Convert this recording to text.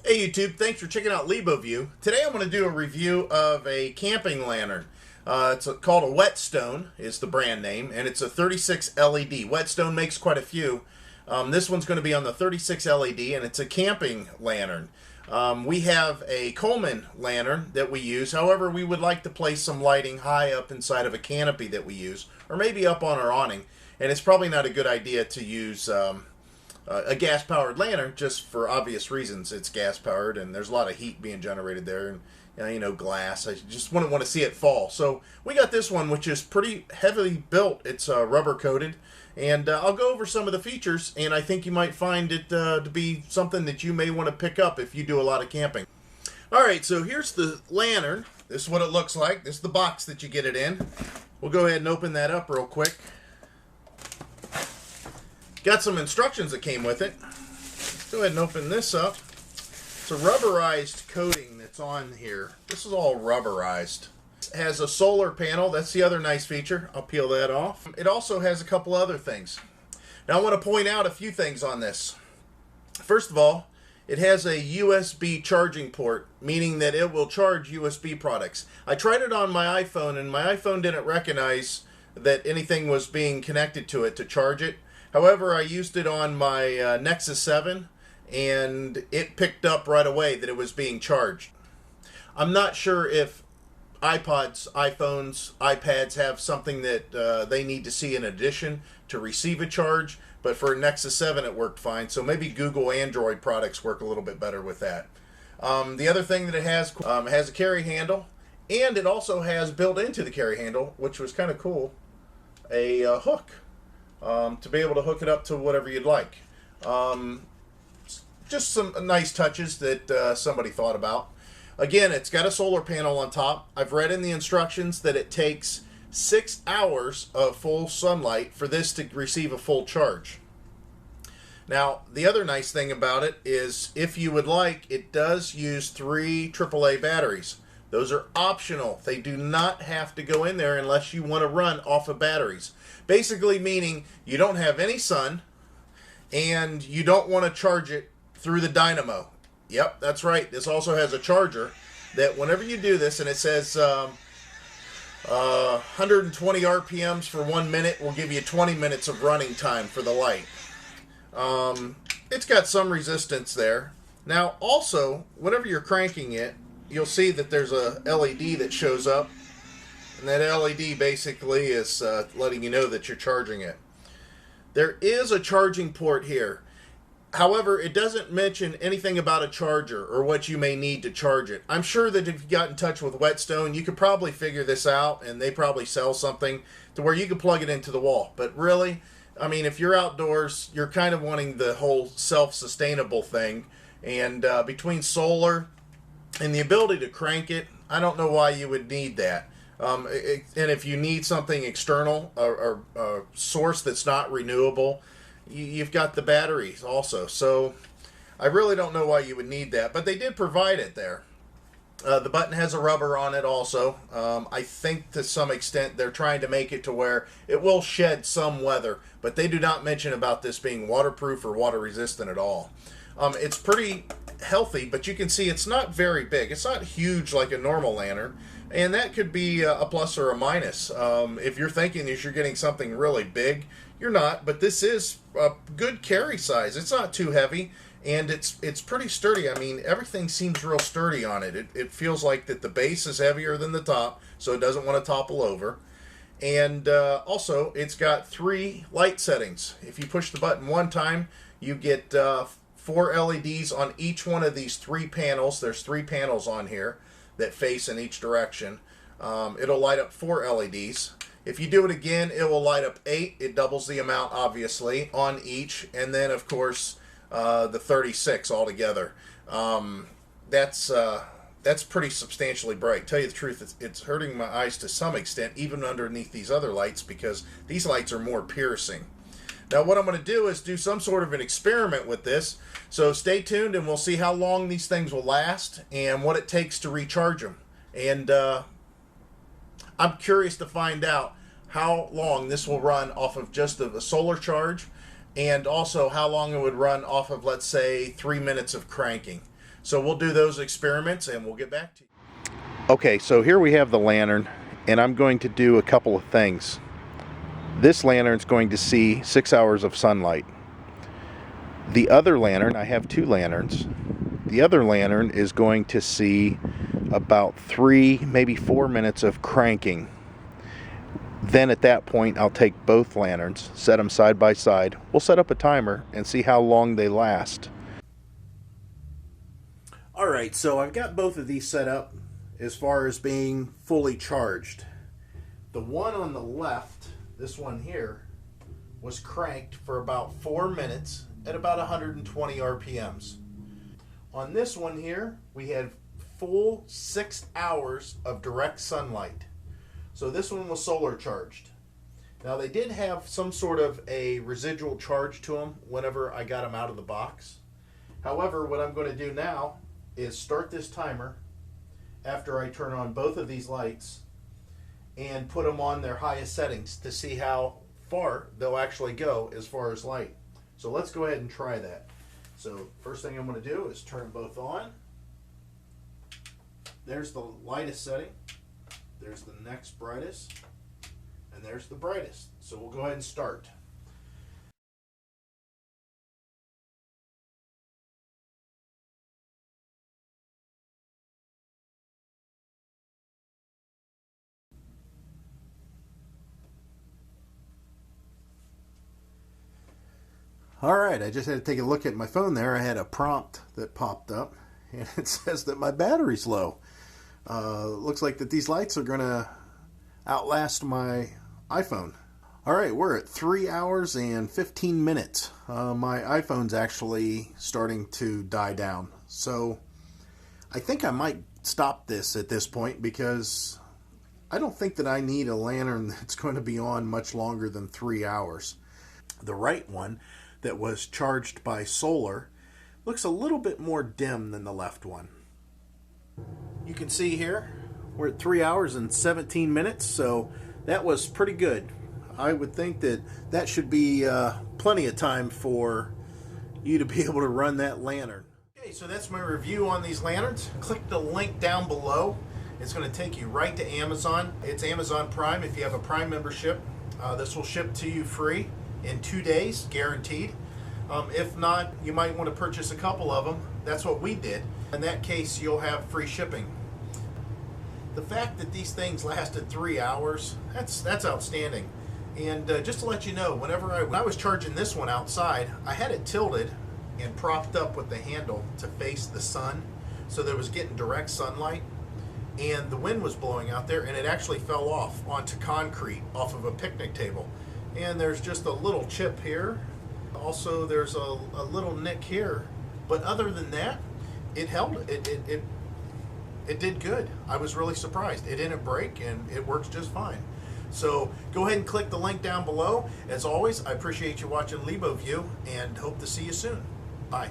Hey YouTube, thanks for checking out LiboView. Today I'm going to do a review of a camping lantern. It's called a Whetstone, is the brand name, and it's a 36 LED. Whetstone makes quite a few. This one's going to be on the 36 LED, and it's a camping lantern. We have a Coleman lantern that we use. However, we would like to place some lighting high up inside of a canopy that we use, or maybe up on our awning. And it's probably not a good idea to use a gas-powered lantern, just for obvious reasons. It's gas-powered, and there's a lot of heat being generated there, and you know, glass. I just wouldn't want to see it fall. So we got this one, which is pretty heavily built. It's rubber-coated, and I'll go over some of the features, and I think you might find it to be something that you may want to pick up if you do a lot of camping. All right, so here's the lantern. This is what it looks like. This is the box that you get it in. We'll go ahead and open that up real quick. Got some instructions that came with it. Let's go ahead and open this up. It's a rubberized coating that's on here. This is all rubberized. It has a solar panel. That's the other nice feature. I'll peel that off. It also has a couple other things. Now I want to point out a few things on this. First of all, it has a USB charging port, meaning that it will charge USB products. I tried it on my iPhone, and my iPhone didn't recognize that anything was being connected to it to charge it. However, I used it on my Nexus 7, and it picked up right away that it was being charged. I'm not sure if iPods, iPhones, iPads have something that they need to see in addition to receive a charge, but for Nexus 7 it worked fine, so maybe Google Android products work a little bit better with that. The other thing that it has a carry handle, and it also has built into the carry handle, which was kind of cool, a hook. To be able to hook it up to whatever you'd like. Just some nice touches that somebody thought about. Again, it's got a solar panel on top. I've read in the instructions that it takes 6 hours of full sunlight for this to receive a full charge. Now, the other nice thing about it is, if you would like, it does use 3 AAA batteries. Those are optional. They do not have to go in there unless you want to run off of batteries. Basically meaning you don't have any sun and you don't want to charge it through the Dynamo. Yep, that's right. This also has a charger that whenever you do this, and it says 120 RPMs for 1 minute will give you 20 minutes of running time for the light. It's got some resistance there. Now also, whenever you're cranking it, you'll see that there's a LED that shows up, and that LED basically is letting you know that you're charging it. There is a charging port here. However, it doesn't mention anything about a charger or what you may need to charge it. I'm sure that if you got in touch with Whetstone, you could probably figure this out, and they probably sell something to where you can plug it into the wall. But really, I mean, if you're outdoors, you're kind of wanting the whole self-sustainable thing, and between solar and the ability to crank it, I don't know why you would need that. And if you need something external, or a source that's not renewable, you've got the batteries also. So I really don't know why you would need that, but they did provide it there. The button has a rubber on it also. I think to some extent they're trying to make it to where it will shed some weather, but they do not mention about this being waterproof or water resistant at all. It's pretty healthy, but you can see it's not very big. It's not huge like a normal lantern, and that could be a plus or a minus. If you're thinking that you're getting something really big, you're not, but this is a good carry size. It's not too heavy, and it's pretty sturdy. I mean, everything seems real sturdy on it. It feels like that the base is heavier than the top, so it doesn't want to topple over. And also, it's got 3 light settings. If you push the button one time, you get 4 LEDs on each one of these 3 panels. There's 3 panels on here that face in each direction. It'll light up 4 LEDs. If you do it again, it will light up 8. It doubles the amount, obviously, on each. And then, of course, the 36 altogether. That's pretty substantially bright. Tell you the truth, it's hurting my eyes to some extent, even underneath these other lights, because these lights are more piercing. Now what I'm going to do is do some sort of an experiment with this, so stay tuned and we'll see how long these things will last and what it takes to recharge them. And I'm curious to find out how long this will run off of just a solar charge, and also how long it would run off of, let's say, 3 minutes of cranking. So we'll do those experiments and we'll get back to you. Okay, so here we have the lantern, and I'm going to do a couple of things. This lantern's going to see 6 hours of sunlight. The other lantern, I have two lanterns, the other lantern is going to see about 3, maybe 4 minutes of cranking. Then at that point I'll take both lanterns, set them side by side. We'll set up a timer and see how long they last. Alright, so I've got both of these set up as far as being fully charged. The one on the left, this one here, was cranked for about 4 minutes at about 120 RPMs. On this one here, we had full 6 hours of direct sunlight. So this one was solar charged. Now they did have some sort of a residual charge to them whenever I got them out of the box. However, what I'm going to do now is start this timer after I turn on both of these lights and put them on their highest settings to see how far they'll actually go as far as light. So let's go ahead and try that. So first thing I'm going to do is turn them both on. There's the lightest setting. There's the next brightest. And there's the brightest. So we'll go ahead and start. Alright, I just had to take a look at my phone there. I had a prompt that popped up and it says that my battery's low. Looks like that these lights are going to outlast my iPhone. Alright, we're at 3 hours and 15 minutes. My iPhone's actually starting to die down. So I think I might stop this at this point because I don't think that I need a lantern that's going to be on much longer than 3 hours. The right one that was charged by solar looks a little bit more dim than the left one. You can see here we're at 3 hours and 17 minutes, so that was pretty good. I would think that that should be plenty of time for you to be able to run that lantern. Okay, so that's my review on these lanterns. Click the link down below. It's going to take you right to Amazon. It's Amazon Prime. If you have a Prime membership, this will ship to you free in 2 days, guaranteed. If not, you might want to purchase a couple of them. That's what we did. In that case, you'll have free shipping. The fact that these things lasted 3 hours, that's outstanding. And just to let you know, when I was charging this one outside, I had it tilted and propped up with the handle to face the sun, so that it was getting direct sunlight. And the wind was blowing out there, and it actually fell off onto concrete off of a picnic table. And there's just a little chip here. Also, there's a little nick here. But other than that, it held. It did good. I was really surprised. It didn't break, and it works just fine. So go ahead and click the link down below. As always, I appreciate you watching LiboView, and hope to see you soon. Bye.